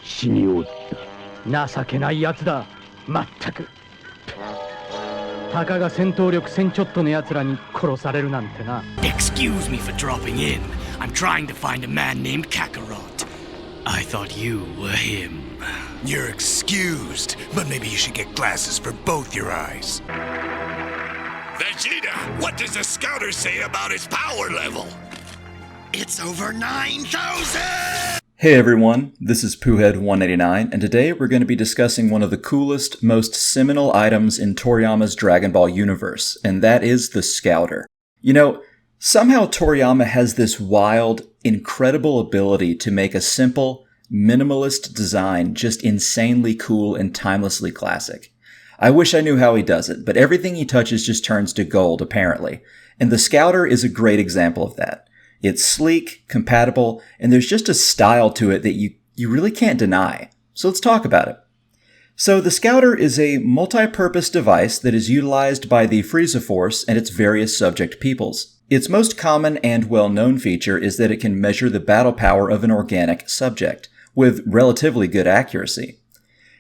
死におった。情けないやつだ。まったく。たかが戦闘力1000ちょっとの奴らに殺されるなんてな。Excuse me for dropping in. I'm trying to find a man named Kakarot. I thought you were him. You're excused, but maybe you should get glasses for both your eyes. Vegeta, what does the scouter say about his power level? It's over 9,000! Hey everyone, this is Poohead189, and today we're going to be discussing one of the coolest, most seminal items in Toriyama's Dragon Ball universe, and that is the Scouter. You know, somehow Toriyama has this wild, incredible ability to make a simple, minimalist design just insanely cool and timelessly classic. I wish I knew how he does it, but everything he touches just turns to gold, apparently, and the Scouter is a great example of that. It's sleek, compatible, and there's just a style to it that you really can't deny. So let's talk about it. So the Scouter is a multi-purpose device that is utilized by the Frieza Force and its various subject peoples. Its most common and well-known feature is that it can measure the battle power of an organic subject, with relatively good accuracy.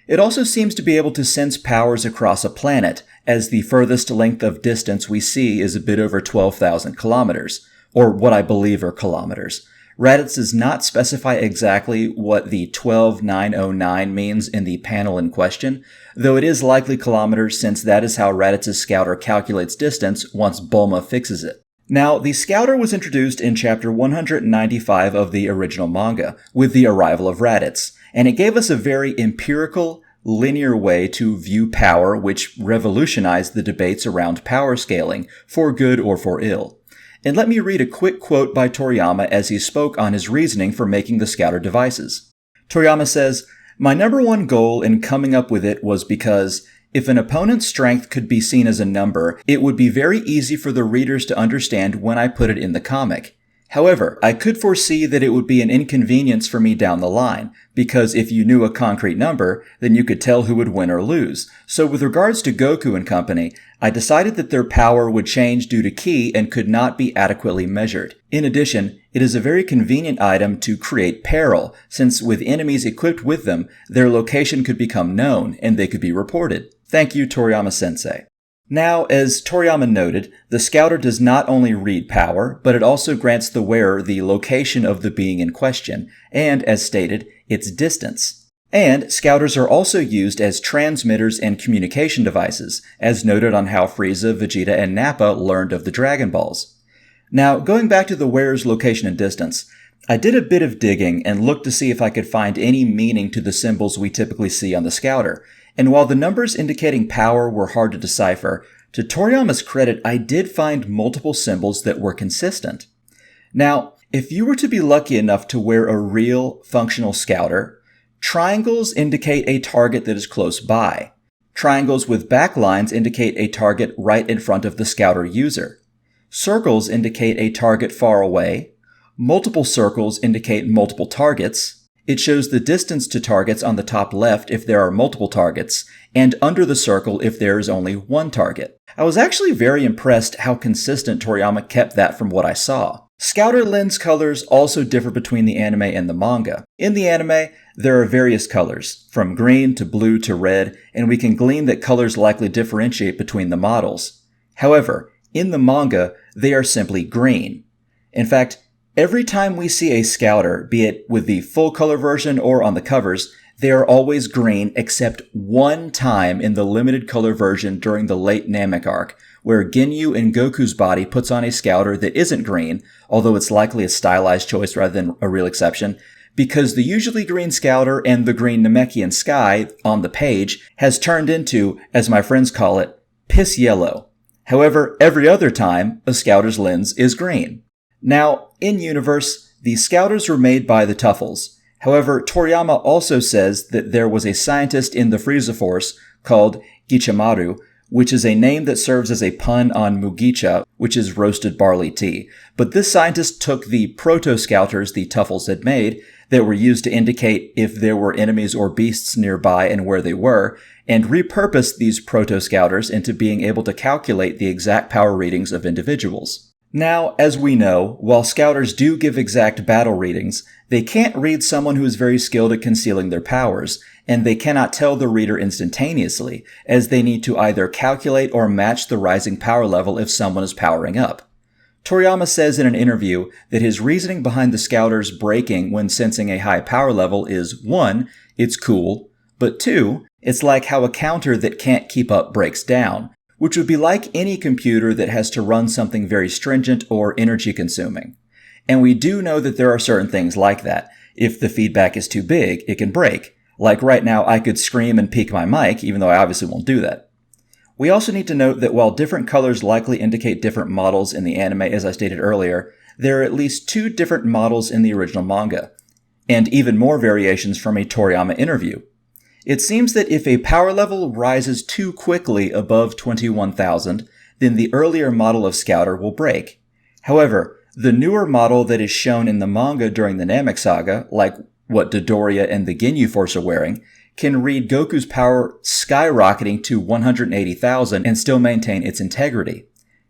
It also seems to be able to sense powers across a planet, as the furthest length of distance we see is a bit over 12,000 kilometers. Or what I believe are kilometers. Raditz does not specify exactly what the 12909 means in the panel in question, though it is likely kilometers since that is how Raditz's Scouter calculates distance once Bulma fixes it. Now, the Scouter was introduced in chapter 195 of the original manga, with the arrival of Raditz, and it gave us a very empirical, linear way to view power which revolutionized the debates around power scaling, for good or for ill. And let me read a quick quote by Toriyama as he spoke on his reasoning for making the Scouter devices. Toriyama says, "My number one goal in coming up with it was because if an opponent's strength could be seen as a number, it would be very easy for the readers to understand when I put it in the comic. However, I could foresee that it would be an inconvenience for me down the line, because if you knew a concrete number, then you could tell who would win or lose. So with regards to Goku and company, I decided that their power would change due to ki and could not be adequately measured. In addition, it is a very convenient item to create peril, since with enemies equipped with them, their location could become known and they could be reported. Thank you, Toriyama-sensei." Now, as Toriyama noted, the Scouter does not only read power, but it also grants the wearer the location of the being in question, and, as stated, its distance. And Scouters are also used as transmitters and communication devices, as noted on how Frieza, Vegeta, and Nappa learned of the Dragon Balls. Now, going back to the wearer's location and distance, I did a bit of digging and looked to see if I could find any meaning to the symbols we typically see on the Scouter. And while the numbers indicating power were hard to decipher, to Toriyama's credit, I did find multiple symbols that were consistent. Now, if you were to be lucky enough to wear a real, functional Scouter, triangles indicate a target that is close by. Triangles with backlines indicate a target right in front of the Scouter user. Circles indicate a target far away. Multiple circles indicate multiple targets. It shows the distance to targets on the top left if there are multiple targets, and under the circle if there is only one target. I was actually very impressed how consistent Toriyama kept that from what I saw. Scouter lens colors also differ between the anime and the manga. In the anime, there are various colors, from green to blue to red, and we can glean that colors likely differentiate between the models. However, in the manga, they are simply green. In fact, every time we see a Scouter, be it with the full color version or on the covers, they are always green except one time in the limited color version during the late Namek arc, where Ginyu in Goku's body puts on a Scouter that isn't green, although it's likely a stylized choice rather than a real exception, because the usually green Scouter and the green Namekian sky on the page has turned into, as my friends call it, piss yellow. However, every other time, a Scouter's lens is green. Now, in-universe, the Scouters were made by the Tuffles. However, Toriyama also says that there was a scientist in the Frieza Force called Gichamaru, which is a name that serves as a pun on Mugicha, which is roasted barley tea. But this scientist took the proto-Scouters the Tuffles had made, that were used to indicate if there were enemies or beasts nearby and where they were, and repurposed these proto-Scouters into being able to calculate the exact power readings of individuals. Now, as we know, while scouters do give exact battle readings, they can't read someone who is very skilled at concealing their powers, and they cannot tell the reader instantaneously, as they need to either calculate or match the rising power level if someone is powering up. Toriyama says in an interview that his reasoning behind the scouters breaking when sensing a high power level is 1, it's cool, but 2, it's like how a counter that can't keep up breaks down, which would be like any computer that has to run something very stringent or energy consuming. And we do know that there are certain things like that. If the feedback is too big, it can break. Like right now, I could scream and peak my mic, even though I obviously won't do that. We also need to note that while different colors likely indicate different models in the anime, as I stated earlier, there are at least 2 different models in the original manga, and even more variations from a Toriyama interview. It seems that if a power level rises too quickly above 21,000, then the earlier model of Scouter will break. However, the newer model that is shown in the manga during the Namek Saga, like what Dodoria and the Ginyu Force are wearing, can read Goku's power skyrocketing to 180,000 and still maintain its integrity.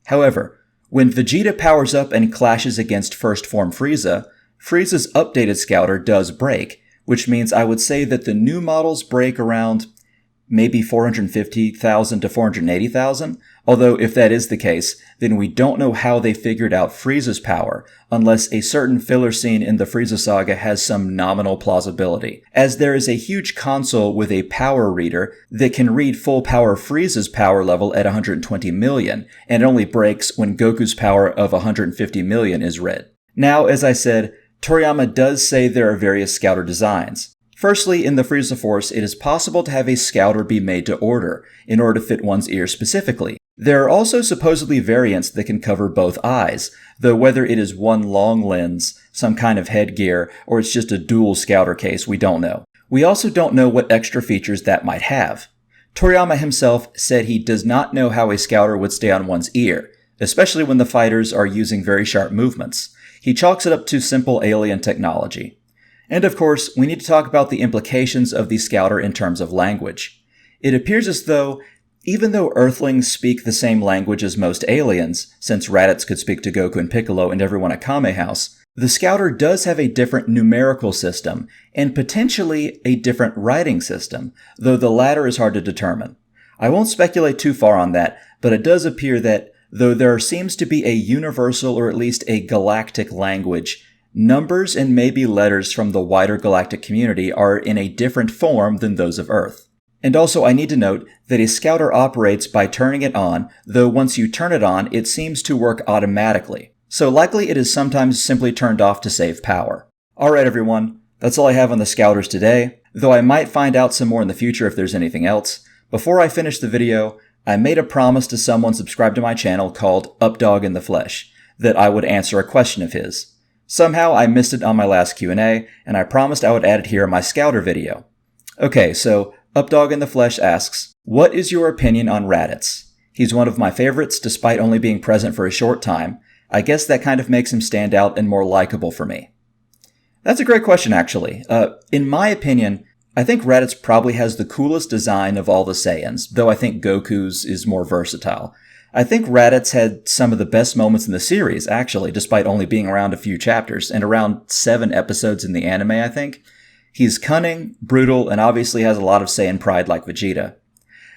However, when Vegeta powers up and clashes against First Form Frieza, Frieza's updated Scouter does break, which means I would say that the new models break around maybe 450,000 to 480,000, although if that is the case, then we don't know how they figured out Frieza's power, unless a certain filler scene in the Frieza saga has some nominal plausibility, as there is a huge console with a power reader that can read full power Frieza's power level at 120 million, and it only breaks when Goku's power of 150 million is read. Now, as I said, Toriyama does say there are various Scouter designs. Firstly, in the Frieza Force, it is possible to have a Scouter be made to order, in order to fit one's ear specifically. There are also supposedly variants that can cover both eyes, though whether it is one long lens, some kind of headgear, or it's just a dual Scouter case, we don't know. We also don't know what extra features that might have. Toriyama himself said he does not know how a Scouter would stay on one's ear, especially when the fighters are using very sharp movements. He chalks it up to simple alien technology. And of course, we need to talk about the implications of the Scouter in terms of language. It appears as though, even though Earthlings speak the same language as most aliens, since Raditz could speak to Goku and Piccolo and everyone at Kame House, the Scouter does have a different numerical system, and potentially a different writing system, though the latter is hard to determine. I won't speculate too far on that, but it does appear that, though there seems to be a universal or at least a galactic language, numbers and maybe letters from the wider galactic community are in a different form than those of Earth. And also I need to note that a Scouter operates by turning it on, though once you turn it on, it seems to work automatically. So likely it is sometimes simply turned off to save power. Alright everyone, that's all I have on the Scouters today, though I might find out some more in the future if there's anything else. Before I finish the video, I made a promise to someone subscribed to my channel called Updog in the Flesh, that I would answer a question of his. Somehow I missed it on my last Q&A, and I promised I would add it here in my Scouter video. Okay, so Updog in the Flesh asks, what is your opinion on Raditz? He's one of my favorites despite only being present for a short time. I guess that kind of makes him stand out and more likable for me. That's a great question, actually. In my opinion, I think Raditz probably has the coolest design of all the Saiyans, though I think Goku's is more versatile. I think Raditz had some of the best moments in the series, actually, despite only being around a few chapters, and around 7 episodes in the anime, I think. He's cunning, brutal, and obviously has a lot of Saiyan pride like Vegeta.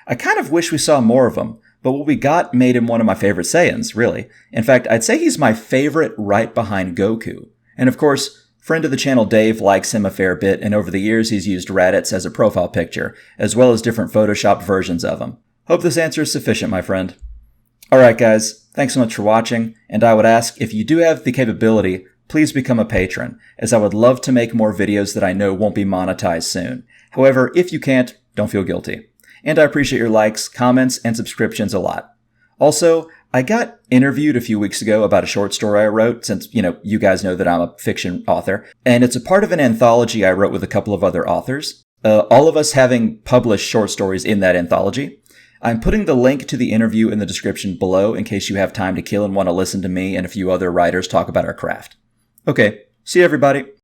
I kind of wish we saw more of him, but what we got made him one of my favorite Saiyans, really. In fact, I'd say he's my favorite right behind Goku. And of course, friend of the channel Dave likes him a fair bit, and over the years he's used Raditz as a profile picture, as well as different photoshopped versions of him. Hope this answer is sufficient, my friend. Alright guys, thanks so much for watching, and I would ask, if you do have the capability, please become a patron, as I would love to make more videos that I know won't be monetized soon. However, if you can't, don't feel guilty. And I appreciate your likes, comments, and subscriptions a lot. Also, I got interviewed a few weeks ago about a short story I wrote, since, you guys know that I'm a fiction author, and it's a part of an anthology I wrote with a couple of other authors, all of us having published short stories in that anthology. I'm putting the link to the interview in the description below in case you have time to kill and want to listen to me and a few other writers talk about our craft. Okay, see you everybody.